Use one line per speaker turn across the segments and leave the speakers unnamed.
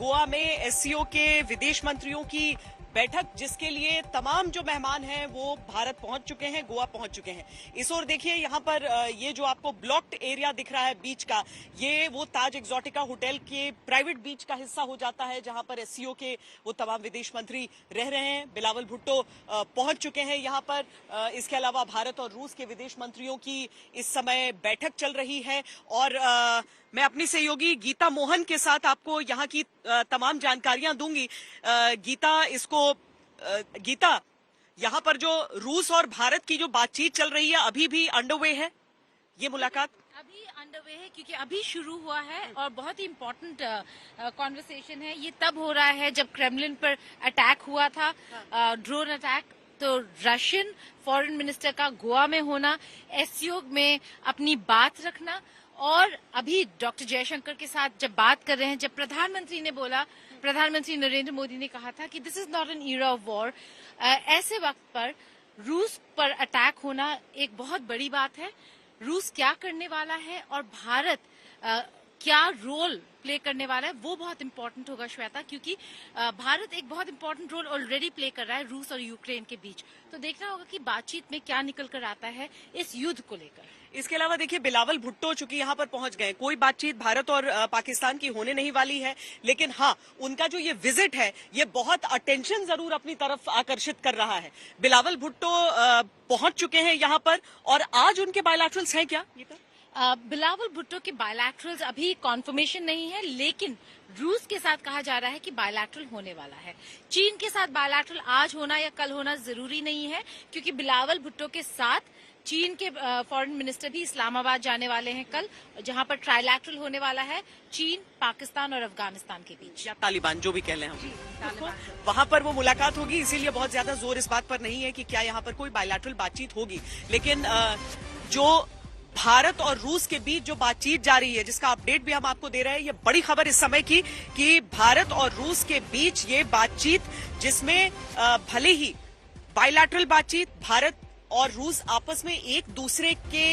गोवा में एससीओ के विदेश मंत्रियों की बैठक, जिसके लिए तमाम जो मेहमान हैं वो भारत पहुंच चुके हैं, गोवा पहुंच चुके हैं। इस ओर देखिए, यहाँ पर ये जो आपको ब्लॉक्ड एरिया दिख रहा है बीच का, ये वो ताज एक्सोटिका होटल के प्राइवेट बीच का हिस्सा हो जाता है, जहां पर एससीओ के वो तमाम विदेश मंत्री रह रहे हैं। बिलावल भुट्टो पहुंच चुके हैं यहाँ पर। इसके अलावा भारत और रूस के विदेश मंत्रियों की इस समय बैठक चल रही है और मैं अपनी सहयोगी गीता मोहन के साथ आपको यहाँ की तमाम जानकारियां दूंगी। गीता, यहाँ पर जो रूस और भारत की जो बातचीत चल रही है अभी भी अंडरवे है, ये मुलाकात
अभी अंडरवे है क्योंकि अभी शुरू हुआ है और बहुत ही इम्पोर्टेंट कॉन्वर्सेशन है। ये तब हो रहा है जब क्रेमलिन पर अटैक हुआ था, ड्रोन अटैक। तो रशियन फॉरेन मिनिस्टर का गोवा में होना, एससीओ में अपनी बात रखना, और अभी डॉक्टर जयशंकर के साथ जब बात कर रहे हैं, जब प्रधानमंत्री ने बोला, प्रधानमंत्री नरेंद्र मोदी ने कहा था कि this is not an era of war, ऐसे वक्त पर रूस पर अटैक होना एक बहुत बड़ी बात है। रूस क्या करने वाला है और भारत क्या रोल प्ले करने वाला है, वो बहुत इंपॉर्टेंट होगा श्वेता, क्योंकि भारत एक बहुत इंपॉर्टेंट रोल ऑलरेडी प्ले कर रहा है रूस और यूक्रेन के बीच। तो देखना होगा कि बातचीत में क्या निकल कर आता है इस युद्ध को लेकर।
इसके अलावा देखिए, बिलावल भुट्टो चूंकि यहाँ पर पहुंच गए, कोई बातचीत भारत और पाकिस्तान की होने नहीं वाली है, लेकिन हाँ, उनका जो ये विजिट है ये बहुत अटेंशन जरूर अपनी तरफ आकर्षित कर रहा है। बिलावल भुट्टो पहुंच चुके हैं यहाँ पर और आज उनके बायलैटरल्स हैं क्या?
बिलावल भुट्टो के बायलैटरल्स अभी कॉन्फर्मेशन नहीं है, लेकिन रूस के साथ कहा जा रहा है कि बायलैटरल होने वाला है। चीन के साथ बायलैटरल आज होना या कल होना जरूरी नहीं है, क्योंकि बिलावल भुट्टो के साथ चीन के फॉरेन मिनिस्टर भी इस्लामाबाद जाने वाले हैं कल, जहां पर ट्राइलैटरल होने वाला है चीन, पाकिस्तान और अफगानिस्तान के बीच,
या तालिबान जो भी कह लें हम, वहां पर वो मुलाकात होगी। इसीलिए बहुत ज्यादा जोर इस बात पर नहीं है कि क्या यहाँ पर कोई बायलैटरल बातचीत होगी, लेकिन जो भारत और रूस के बीच जो बातचीत जारी है, जिसका अपडेट भी हम आपको दे रहे हैं, ये बड़ी खबर इस समय की कि भारत और रूस के बीच ये बातचीत, जिसमें भले ही बायलैटरल बातचीत, भारत और रूस आपस में एक दूसरे के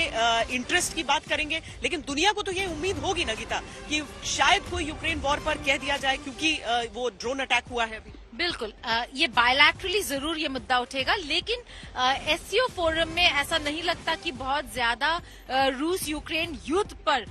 इंटरेस्ट की बात करेंगे, लेकिन दुनिया को तो ये उम्मीद होगी ना गीता कि शायद कोई यूक्रेन वॉर पर कह दिया जाए, क्योंकि वो ड्रोन अटैक हुआ है अभी।
बिल्कुल, ये बायलैटरली जरूर ये मुद्दा उठेगा, लेकिन एससीओ फोरम में ऐसा नहीं लगता कि बहुत ज्यादा रूस यूक्रेन युद्ध पर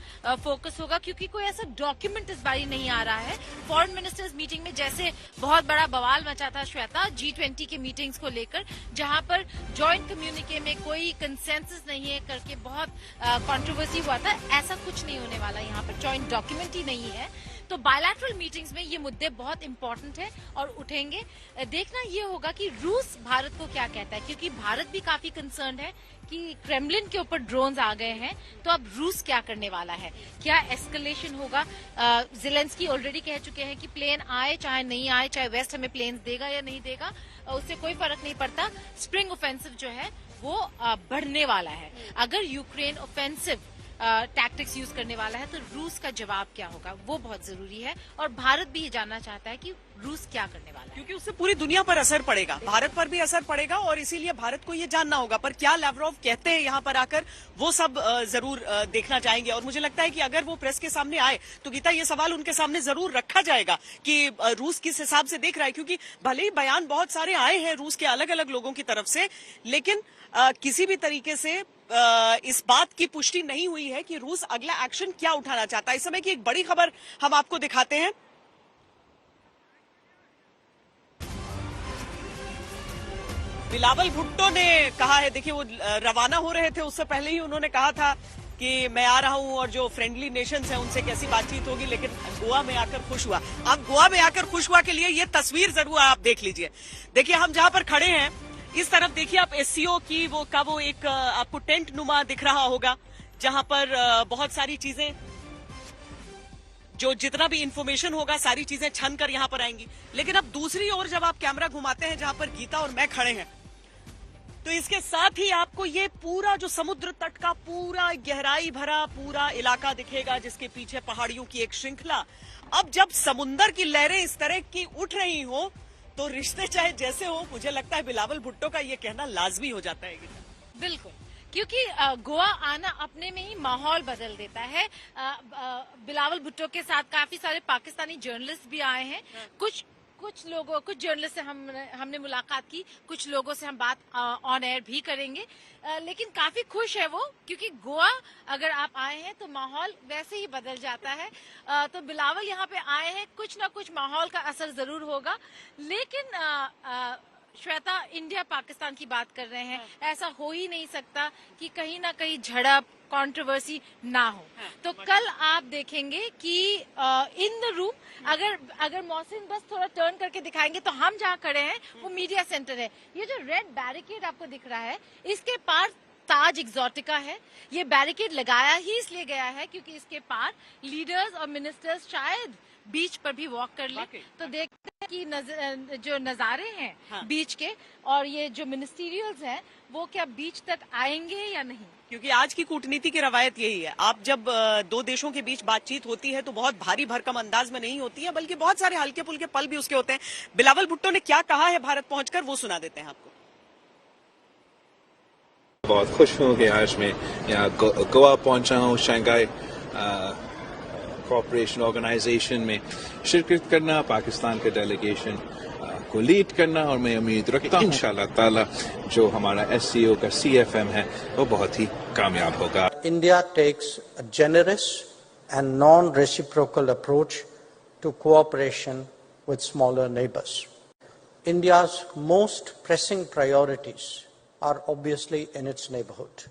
फोकस होगा, क्योंकि कोई ऐसा डॉक्यूमेंट इस बारी नहीं आ रहा है। फॉरेन मिनिस्टर्स मीटिंग में जैसे बहुत बड़ा बवाल मचा था श्वेता G20 के मीटिंग्स को लेकर, जहां पर जॉइंट कम्युनिके में कोई कंसेंसस नहीं है करके बहुत कंट्रोवर्सी हुआ था, ऐसा कुछ नहीं होने वाला। यहाँ पर जॉइंट डॉक्यूमेंट ही नहीं है, तो बायलैटरल मीटिंग्स में ये मुद्दे बहुत इंपॉर्टेंट है और उठेंगे। देखना ये होगा कि रूस भारत को क्या कहता है, क्योंकि भारत भी काफी कंसर्न है कि क्रेमलिन के ऊपर ड्रोन्स आ गए हैं, तो अब रूस क्या करने वाला है, क्या एस्केलेशन होगा। ज़ेलेंस्की ऑलरेडी कह चुके हैं कि प्लेन आए चाहे नहीं आए, चाहे वेस्ट हमें प्लेन्स देगा या नहीं देगा, उससे कोई फर्क नहीं पड़ता। स्प्रिंग ऑफेंसिव जो है वो बढ़ने वाला है। अगर यूक्रेन ऑफेंसिव टैक्टिक्स यूज करने वाला है, तो रूस का जवाब क्या होगा वो बहुत जरूरी है, और भारत भी ये जानना चाहता है कि रूस क्या करने वाला है,
क्योंकि उससे पूरी दुनिया पर असर पड़ेगा, भारत पर भी असर पड़ेगा, और इसीलिए भारत को ये जानना होगा। पर क्या लावरोव कहते हैं यहाँ पर आकर, वो सब जरूर देखना चाहेंगे। और मुझे लगता है कि अगर वो प्रेस के सामने आए तो गीता, ये सवाल उनके सामने जरूर रखा जाएगा कि रूस किस हिसाब से देख रहा है, क्योंकि भले ही बयान बहुत सारे आए हैं रूस के अलग अलग लोगों की तरफ से, लेकिन किसी भी तरीके से इस बात की पुष्टि नहीं हुई है कि रूस अगला एक्शन क्या उठाना चाहता है। इस समय की एक बड़ी खबर हम आपको दिखाते हैं। बिलावल भुट्टो ने कहा है, देखिए वो रवाना हो रहे थे, उससे पहले ही उन्होंने कहा था कि मैं आ रहा हूं और जो फ्रेंडली नेशंस हैं उनसे कैसी बातचीत होगी, लेकिन गोवा में आकर खुश हुआ। अब गोवा में आकर खुश हुआ के लिए ये तस्वीर जरूर आप देख लीजिए। देखिए, हम जहां पर खड़े हैं, इस तरफ देखिए आप एससीओ की वो एक आपको टेंट नुमा दिख रहा होगा, जहां पर बहुत सारी चीजें, जो जितना भी इंफॉर्मेशन होगा सारी चीजें छन कर यहां पर आएंगी। लेकिन अब दूसरी ओर जब आप कैमरा घुमाते हैं, जहां पर गीता और मैं खड़े हैं, तो इसके साथ ही आपको ये पूरा जो समुद्र तट का पूरा गहराई भरा पूरा इलाका दिखेगा, जिसके पीछे पहाड़ियों की एक श्रृंखला। अब जब समुद्र की लहरें इस तरह की उठ रही हो, तो रिश्ते चाहे जैसे हो, मुझे लगता है बिलावल भुट्टो का ये कहना लाजमी हो जाता है।
बिल्कुल, क्योंकि गोवा आना अपने में ही माहौल बदल देता है। बिलावल भुट्टो के साथ काफी सारे पाकिस्तानी जर्नलिस्ट भी आए हैं। कुछ जर्नलिस्ट से हमने मुलाकात की, कुछ लोगों से हम बात ऑन एयर भी करेंगे। लेकिन काफी खुश है वो, क्योंकि गोवा अगर आप आए हैं तो माहौल वैसे ही बदल जाता है। तो बिलावल यहाँ पे आए हैं, कुछ ना कुछ माहौल का असर जरूर होगा। लेकिन श्वेता, इंडिया पाकिस्तान की बात कर रहे हैं, ऐसा हो ही नहीं सकता कि कहीं ना कहीं झड़प, कंट्रोवर्सी ना हो। तो कल आप देखेंगे कि इन द रूम अगर मौसम बस थोड़ा टर्न करके दिखाएंगे तो हम जहाँ खड़े हैं वो मीडिया सेंटर है। ये जो रेड बैरिकेड आपको दिख रहा है, इसके पार ताज एक्सोटिका है। ये बैरिकेड लगाया ही इसलिए गया है क्योंकि इसके पार लीडर्स और मिनिस्टर्स शायद बीच पर भी वॉक कर ले। तो देखते हैं कि जो नजारे हैं बीच के, और ये जो मिनिस्टीरियल्स हैं वो क्या बीच तक आएंगे या नहीं।
क्योंकि आज की कूटनीति की रवायत यही है, आप जब दो देशों के बीच बातचीत होती है तो बहुत भारी भरकम अंदाज में नहीं होती है, बल्कि बहुत सारे हल्के फुल्के पल भी उसके होते हैं। बिलावल भुट्टो ने क्या कहा है भारत पहुंचकर, वो सुना देते हैं आपको।
बहुत खुश हूँ कि आज मैं यहाँ गोवा पहुंचा हूँ। शंघाई कोऑपरेशन ऑर्गेनाइजेशन में शिरकत करना, पाकिस्तान के डेलीगेशन को लीड करना, और मैं उम्मीद रखता हूँ इंशाल्लाह ताला जो हमारा SCO का CFM है वो बहुत ही कामयाब होगा।
India takes a generous and non-reciprocal approach to cooperation with smaller neighbors. India's most pressing priorities are obviously in its neighborhood.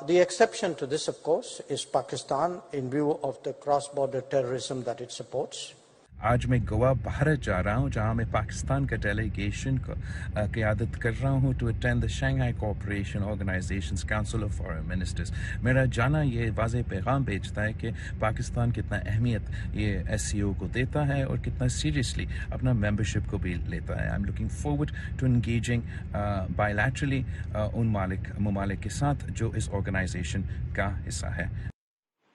The exception to this, of course, is Pakistan in view of the cross-border terrorism that it supports.
आज मैं गोवा भारत जा रहा हूँ, जहाँ मैं पाकिस्तान का delegation को क़यादत कर रहा हूँ to attend the Shanghai Cooperation Organisations Council of Foreign Ministers. मेरा जाना ये वाज़ेह पैगाम भेजता है कि पाकिस्तान कितना अहमियत ये SCO को देता है और कितना सीरियसली अपना मेंबरशिप को भी लेता है। I am looking forward to engaging bilaterally उन ममालिक के साथ जो इस ऑर्गेनाइजेशन का हिस्सा है।